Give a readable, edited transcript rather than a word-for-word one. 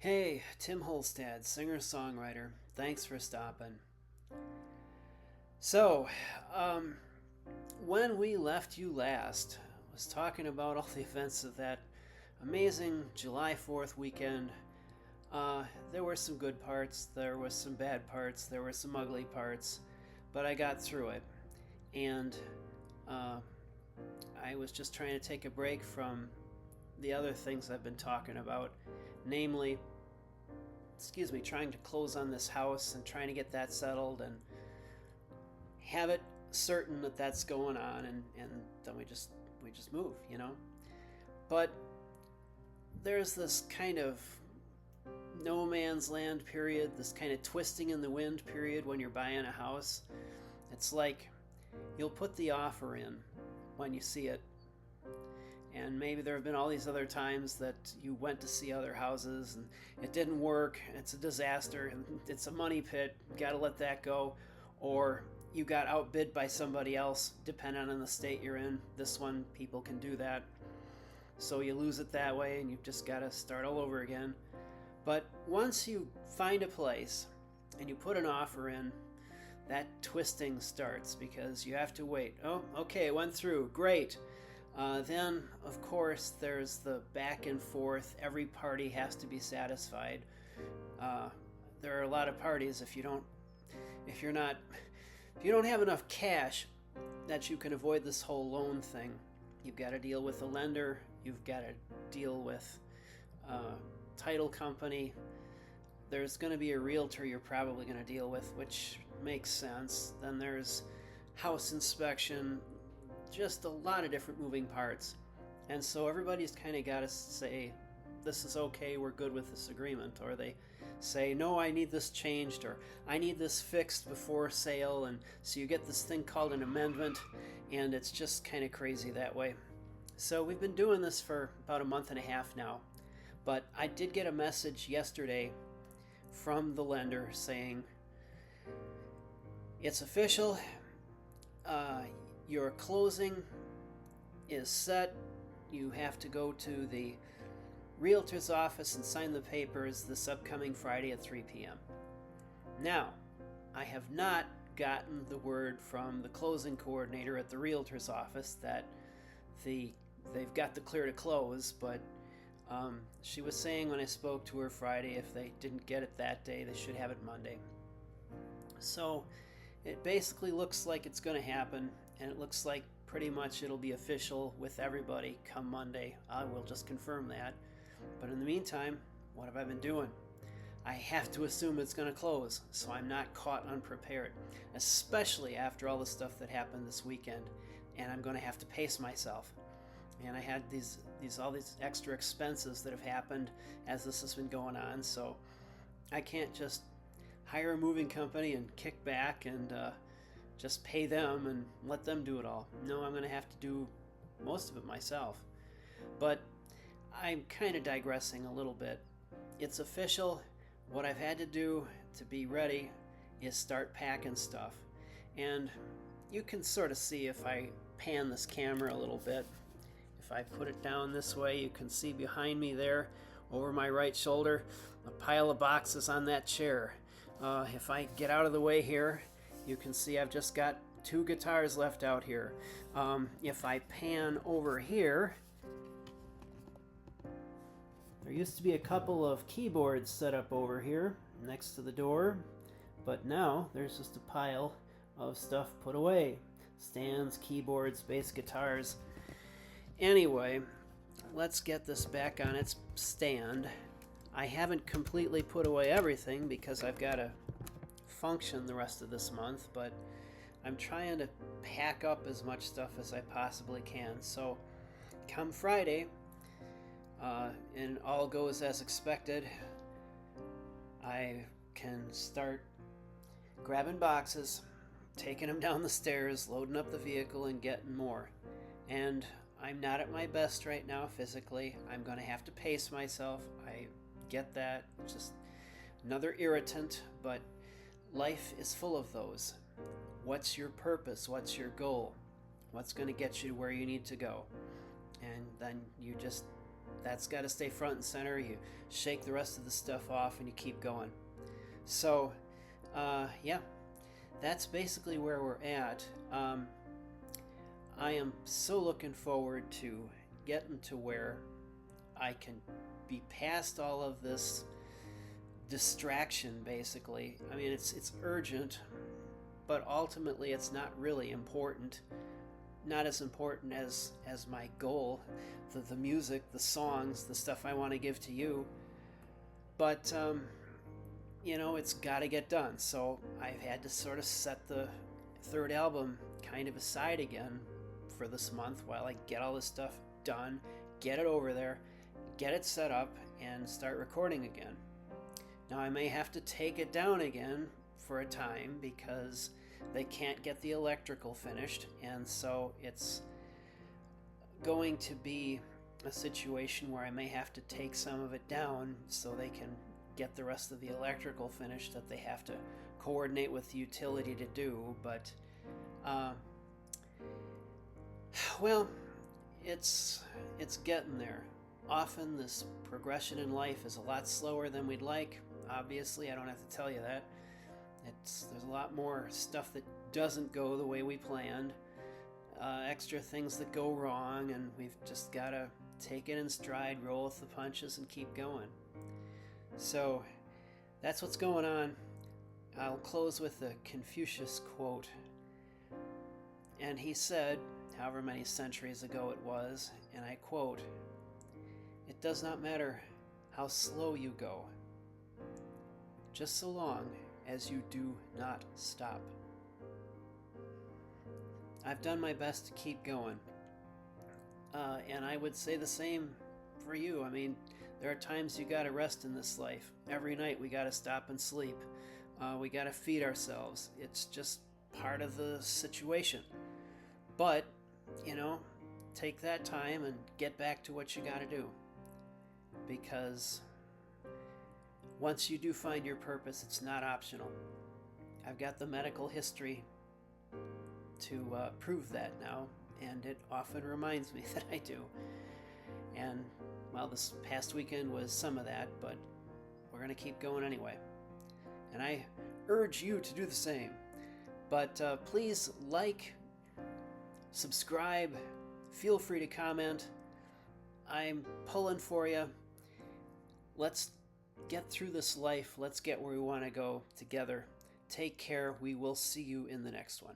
Hey, Tim Holstad, singer-songwriter. Thanks for stopping. So, um, when we left you last, I was talking about all the events of that amazing July 4th weekend. There were some good parts, there was some bad parts, there were some ugly parts, but I got through it. And uh, I was just trying to take a break from the other things I've been talking about, namely trying to close on this house and trying to get that settled and have it certain that that's going on, and then we just move. But there's this kind of no man's land period, this kind of twisting in the wind period when you're buying a house. It's like you'll put the offer in when you see it, and maybe there have been all these other times that you went to see other houses and it didn't work, it's a disaster, and it's a money pit, gotta let that go. Or you got outbid by somebody else, depending on the state you're in. This one, people can do that. So you lose it that way and you've just gotta start all over again. But once you find a place and you put an offer in, that twisting starts because you have to wait. Oh, okay, it went through, great. Then, of course, there's the back and forth. Every party has to be satisfied. There are a lot of parties. If you don't have enough cash that you can avoid this whole loan thing, you've got to deal with a lender. You've got to deal with title company. There's going to be a realtor you're probably going to deal with, which makes sense. Then there's house inspection. Just a lot of different moving parts. And so everybody's kind of got to say, this is okay, we're good with this agreement. Or they say, no, I need this changed, or I need this fixed before sale. And so you get this thing called an amendment, and it's just kind of crazy that way. So we've been doing this for about a month and a half now. But I did get a message yesterday from the lender saying, it's official. Your closing is set. You have to go to the realtor's office and sign the papers this upcoming Friday at 3 p.m. Now, I have not gotten the word from the closing coordinator at the realtor's office that they've got the clear to close, but she was saying when I spoke to her Friday, if they didn't get it that day, they should have it Monday. So it basically looks like it's going to happen, and it looks like pretty much it'll be official with everybody come Monday. I will just confirm that. But in the meantime, what have I been doing? I have to assume it's going to close, so I'm not caught unprepared, especially after all the stuff that happened this weekend, and I'm going to have to pace myself. And I had all these extra expenses that have happened as this has been going on, so I can't just hire a moving company and kick back and just pay them and let them do it all. No, I'm going to have to do most of it myself. But I'm kind of digressing a little bit. It's official. What I've had to do to be ready is start packing stuff. And you can sort of see if I pan this camera a little bit. If I put it down this way, you can see behind me there, over my right shoulder, a pile of boxes on that chair. If I get out of the way here, you can see I've just got 2 guitars left out here. If I pan over here, there used to be a couple of keyboards set up over here next to the door, but now there's just a pile of stuff put away. Stands, keyboards, bass guitars. Anyway, let's get this back on its stand. I haven't completely put away everything because I've got to function the rest of this month, but I'm trying to pack up as much stuff as I possibly can. So come Friday, and all goes as expected, I can start grabbing boxes, taking them down the stairs, loading up the vehicle, and getting more. And I'm not at my best right now physically. I'm going to have to pace myself. I get that. It's just another irritant, but life is full of those. What's your purpose? What's your goal? What's going to get you to where you need to go? And then you just That's got to stay front and center. You shake the rest of the stuff off and you keep going. So, yeah, that's basically where we're at. I am so looking forward to getting to where I can be past all of this distraction, basically. I mean, it's urgent, but ultimately it's not really important. Not as important as my goal, the music, the songs, the stuff I want to give to you. But it's got to get done. So I've had to sort of set the third album kind of aside again for this month while I get all this stuff done, get it over there, get it set up, and start recording again. Now I may have to take it down again for a time because they can't get the electrical finished, and so it's going to be a situation where I may have to take some of it down so they can get the rest of the electrical finished that they have to coordinate with the utility to do. But well, it's getting there. Often this progression in life is a lot slower than we'd like. Obviously, I don't have to tell you that. There's a lot more stuff that doesn't go the way we planned, extra things that go wrong, and we've just got to take it in stride, roll with the punches, and keep going. So that's what's going on. I'll close with a Confucius quote. And he said, however many centuries ago it was, and I quote, "It does not matter how slow you go, just so long as you do not stop." I've done my best to keep going. And I would say the same for you. I mean, there are times you gotta rest in this life. Every night we gotta stop and sleep. We gotta feed ourselves. It's just part of the situation. But, take that time and get back to what you gotta do. Because once you do find your purpose, it's not optional. I've got the medical history to prove that now, and it often reminds me that I do. And, well, this past weekend was some of that, but we're going to keep going anyway. And I urge you to do the same. But please like, subscribe, feel free to comment. I'm pulling for you. Let's get through this life. Let's get where we want to go together. Take care. We will see you in the next one.